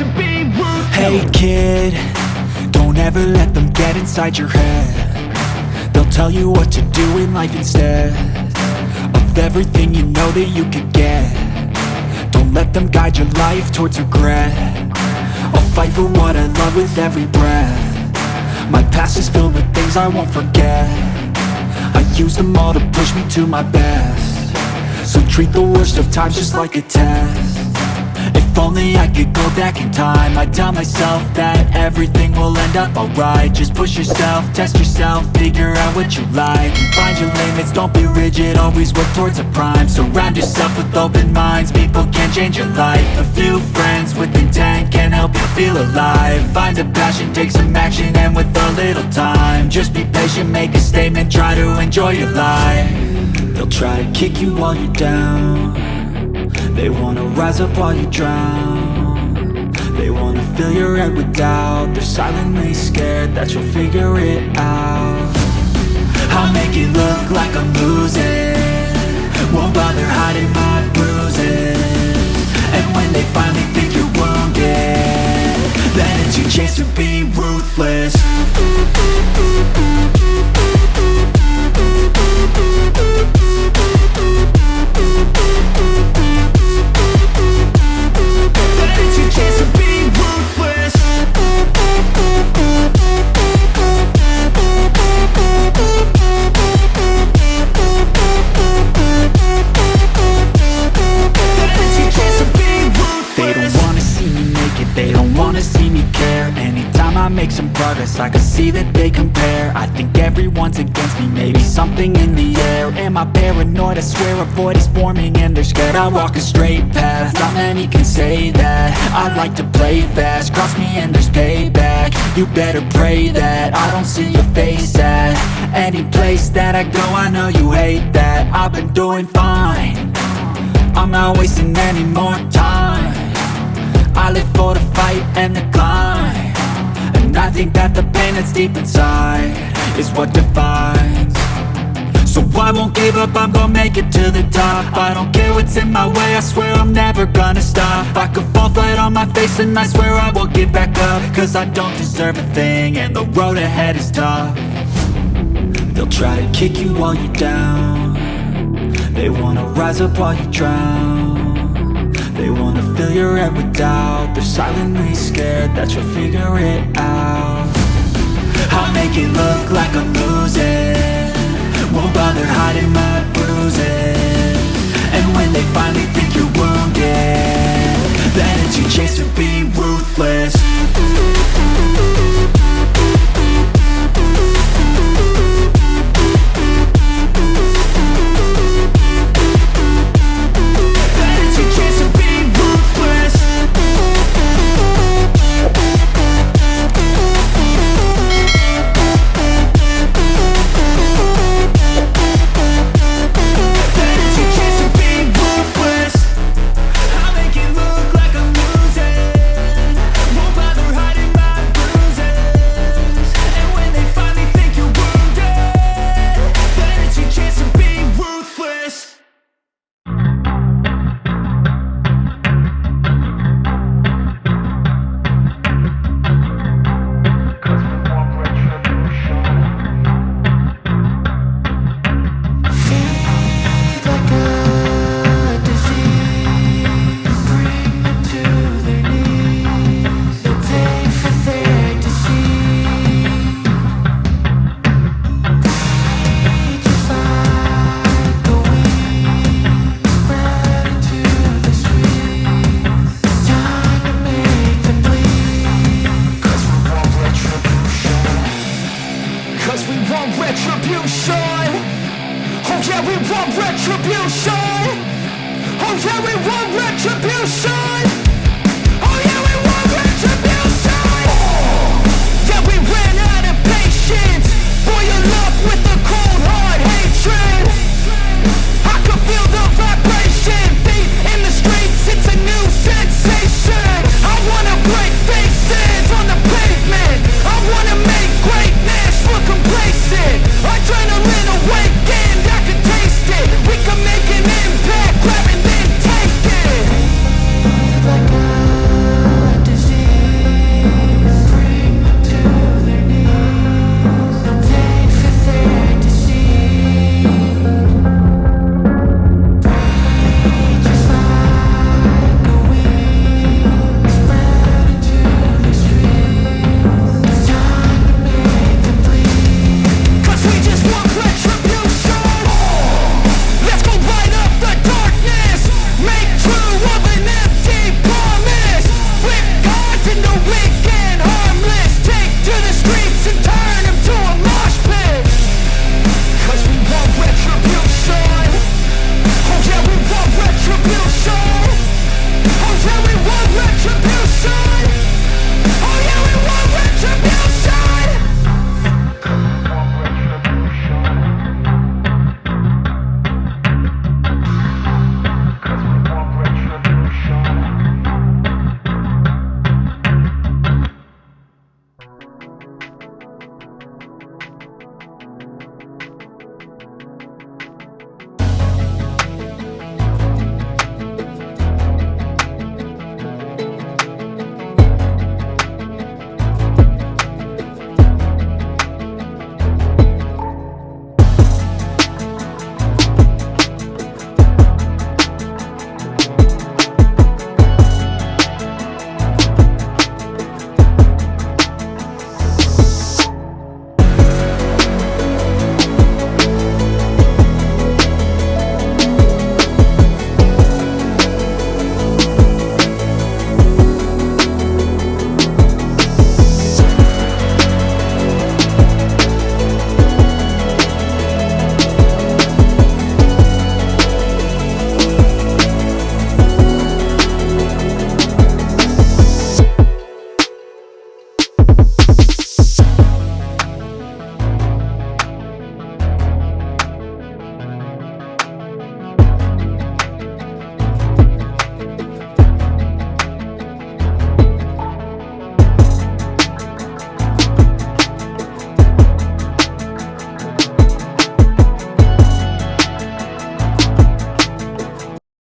to be ruthless. Hey kid, don't ever let them get inside your head. They'll tell you what to do in life instead of everything you know that you could get. Don't let them guide your life towards regret. I'll fight for what I love with every breath. My past is filled with things I won't forget. I use them all to push me to my best. So treat the worst of times just like a test. If only I could go back in time, I'd tell myself that everything will end up alright. Just push yourself, test yourself, figure out what you like, and find your limits, don't be rigid, always work towards a prime. Surround yourself with open minds, people can change your life. A few friends with intent can help you feel alive. Find a passion, take some action, and with a little time, just be patient, make a statement, try to enjoy your life. They'll try to kick you while you're down. They wanna rise up while you drown. They wanna fill your head with doubt. They're silently scared that you'll figure it out. I'll make it look like I'm losing, won't bother hiding my bruises. And when they finally think you're wounded, then it's your chance to be ruthless. Make some progress, I can see that they compare. I think everyone's against me, maybe something in the air. Am I paranoid? I swear a void is forming and they're scared. I walk a straight path, not many can say that. I like to play fast, cross me and there's payback. You better pray that I don't see your face at any place that I go. I know you hate that. I've been doing fine, I'm not wasting any more time. I live for the fight and the climb. And I think that the pain that's deep inside is what defines. So I won't give up, I'm gonna make it to the top. I don't care what's in my way, I swear I'm never gonna stop. I could fall flat on my face and I swear I won't get back up, cause I don't deserve a thing and the road ahead is tough. They'll try to kick you while you're down. They wanna rise up while you drown. They wanna fill your head with doubt. They're silently scared that you'll figure it out. I'll make it look like I'm losing, won't bother hiding my bruises. And when they finally think you're wounded, then it's your chance to be ruthless. Retribution! Oh yeah, we want retribution! Oh yeah, we want